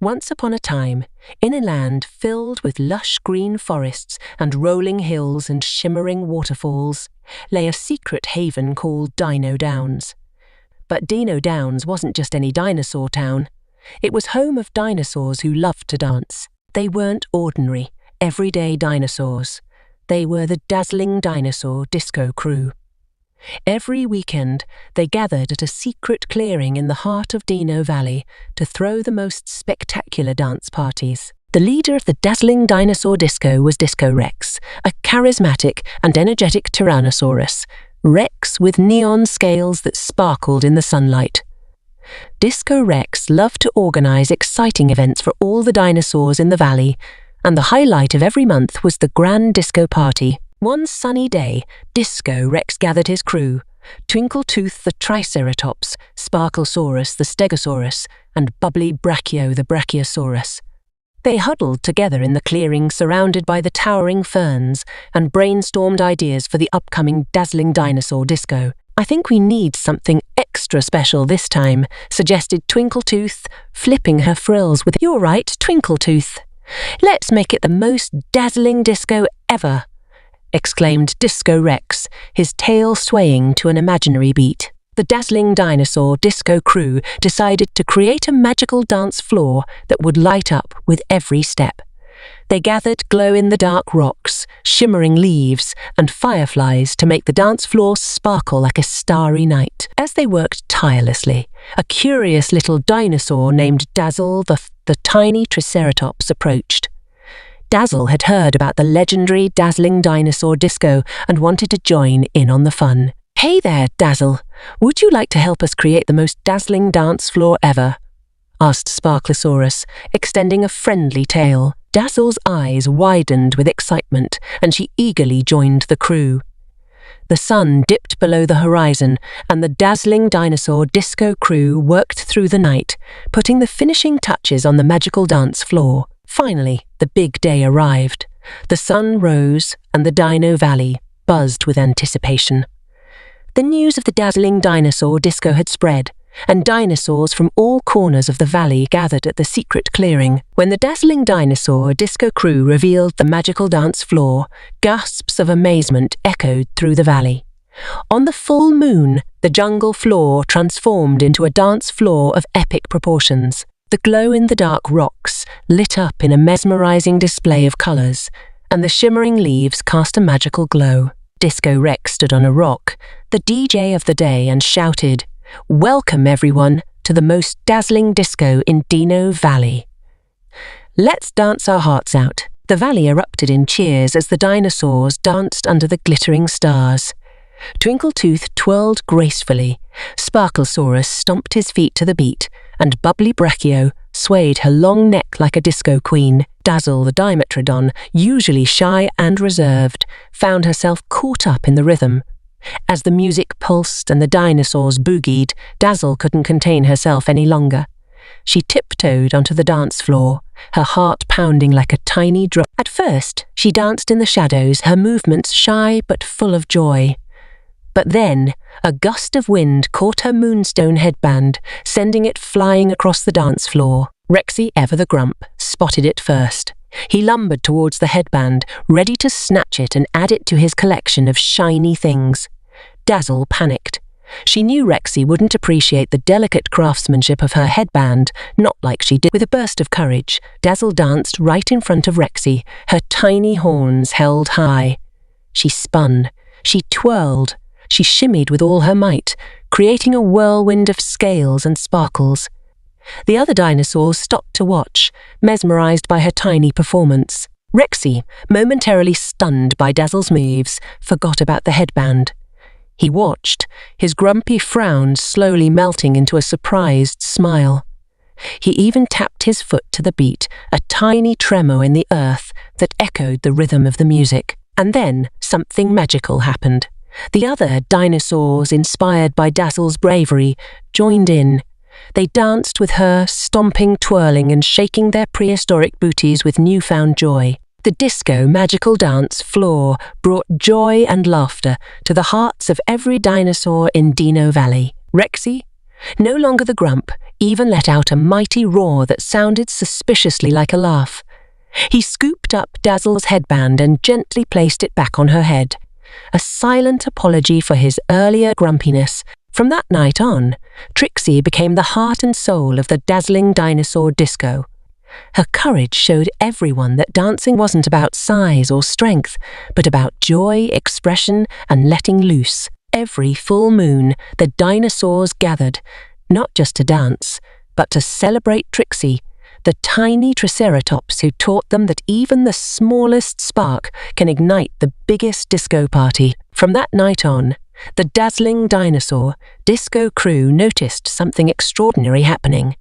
Once upon a time, in a land filled with lush green forests and rolling hills and shimmering waterfalls, lay a secret haven called Dino Downs. But Dino Downs wasn't just any dinosaur town. It was home of dinosaurs who loved to dance. They weren't ordinary, everyday dinosaurs. They were the Dizzling Dinosaur Disco Crew. Every weekend, they gathered at a secret clearing in the heart of Dino Valley to throw the most spectacular dance parties. The leader of the Dazzling Dinosaur Disco was Disco Rex, a charismatic and energetic Tyrannosaurus, Rex with neon scales that sparkled in the sunlight. Disco Rex loved to organize exciting events for all the dinosaurs in the valley, and the highlight of every month was the Grand Disco Party. One sunny day, Disco Rex gathered his crew, Twinkletooth the Triceratops, Sparklesaurus the Stegosaurus, and Bubbly Brachio the Brachiosaurus. They huddled together in the clearing surrounded by the towering ferns and brainstormed ideas for the upcoming Dazzling Dinosaur Disco. "I think we need something extra special this time," suggested Twinkletooth, flipping her frills with, "You're right, Twinkletooth. Let's make it the most dazzling disco ever," exclaimed Disco Rex, his tail swaying to an imaginary beat. The Dazzling Dinosaur Disco Crew decided to create a magical dance floor that would light up with every step. They gathered glow-in-the-dark rocks, shimmering leaves, and fireflies to make the dance floor sparkle like a starry night. As they worked tirelessly, a curious little dinosaur named Dazzle the tiny Triceratops approached. Dazzle had heard about the legendary Dazzling Dinosaur Disco and wanted to join in on the fun. "Hey there, Dazzle. Would you like to help us create the most dazzling dance floor ever?" asked Sparklosaurus, extending a friendly tail. Dazzle's eyes widened with excitement, and she eagerly joined the crew. The sun dipped below the horizon, and the Dazzling Dinosaur Disco Crew worked through the night, putting the finishing touches on the magical dance floor. Finally, the big day arrived. The sun rose, and the Dino Valley buzzed with anticipation. The news of the Dazzling Dinosaur Disco had spread, and dinosaurs from all corners of the valley gathered at the secret clearing. When the Dazzling Dinosaur Disco Crew revealed the magical dance floor, gasps of amazement echoed through the valley. On the full moon, the jungle floor transformed into a dance floor of epic proportions. The glow-in-the-dark rocks lit up in a mesmerizing display of colors, and the shimmering leaves cast a magical glow. Disco Rex stood on a rock, the DJ of the day, and shouted, "Welcome, everyone, to the most dazzling disco in Dino Valley. Let's dance our hearts out." The valley erupted in cheers as the dinosaurs danced under the glittering stars. Twinkletooth twirled gracefully, Sparklesaurus stomped his feet to the beat, and Bubbly Brachio swayed her long neck like a disco queen. Dazzle the Dimetrodon, usually shy and reserved, found herself caught up in the rhythm. As the music pulsed and the dinosaurs boogied, Dazzle couldn't contain herself any longer. She tiptoed onto the dance floor, her heart pounding like a tiny drum. At first, she danced in the shadows, her movements shy but full of joy. But then, a gust of wind caught her moonstone headband, sending it flying across the dance floor. Rexy, ever the grump, spotted it first. He lumbered towards the headband, ready to snatch it and add it to his collection of shiny things. Dazzle panicked. She knew Rexy wouldn't appreciate the delicate craftsmanship of her headband, not like she did. With a burst of courage, Dazzle danced right in front of Rexy, her tiny horns held high. She spun, she twirled, she shimmied with all her might, creating a whirlwind of scales and sparkles. The other dinosaurs stopped to watch, mesmerized by her tiny performance. Rexy, momentarily stunned by Dazzle's moves, forgot about the headband. He watched, his grumpy frown slowly melting into a surprised smile. He even tapped his foot to the beat, a tiny tremor in the earth that echoed the rhythm of the music. And then something magical happened. The other dinosaurs, inspired by Dazzle's bravery, joined in. They danced with her, stomping, twirling, and shaking their prehistoric booties with newfound joy. The disco magical dance floor brought joy and laughter to the hearts of every dinosaur in Dino Valley. Rexy, No longer the grump, even let out a mighty roar that sounded suspiciously like a laugh. He scooped up Dazzle's headband and gently placed it back on her head, a silent apology for his earlier grumpiness. From that night on, Trixie became the heart and soul of the dazzling dinosaur disco. Her courage showed everyone that dancing wasn't about size or strength, but about joy, expression, and letting loose. Every full moon, the dinosaurs gathered, not just to dance, but to celebrate Trixie, the tiny triceratops who taught them that even the smallest spark can ignite the biggest disco party. From that night on, the dazzling dinosaur disco crew noticed something extraordinary happening.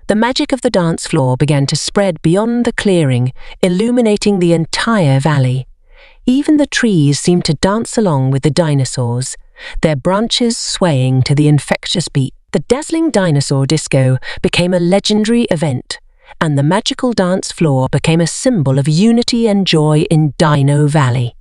The magic of the dance floor began to spread beyond the clearing, illuminating the entire valley. Even the trees seemed to dance along with the dinosaurs, their branches swaying to the infectious beat. The dazzling dinosaur disco became a legendary event, and the magical dance floor became a symbol of unity and joy in Dino Valley.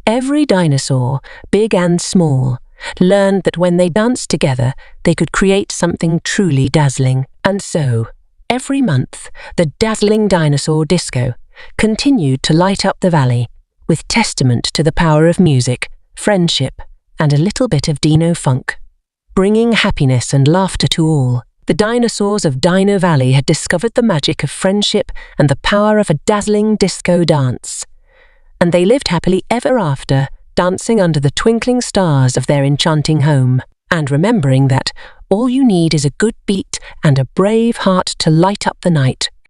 Every dinosaur, big and small, learned that when they danced together, they could create something truly dazzling. And so, every month, the dazzling dinosaur disco continued to light up the valley, with testament to the power of music, friendship, and a little bit of Dino funk, bringing happiness and laughter to all. The dinosaurs of Dino Valley had discovered the magic of friendship and the power of a dazzling disco dance. And they lived happily ever after, dancing under the twinkling stars of their enchanting home, and remembering that all you need is a good beat and a brave heart to light up the night.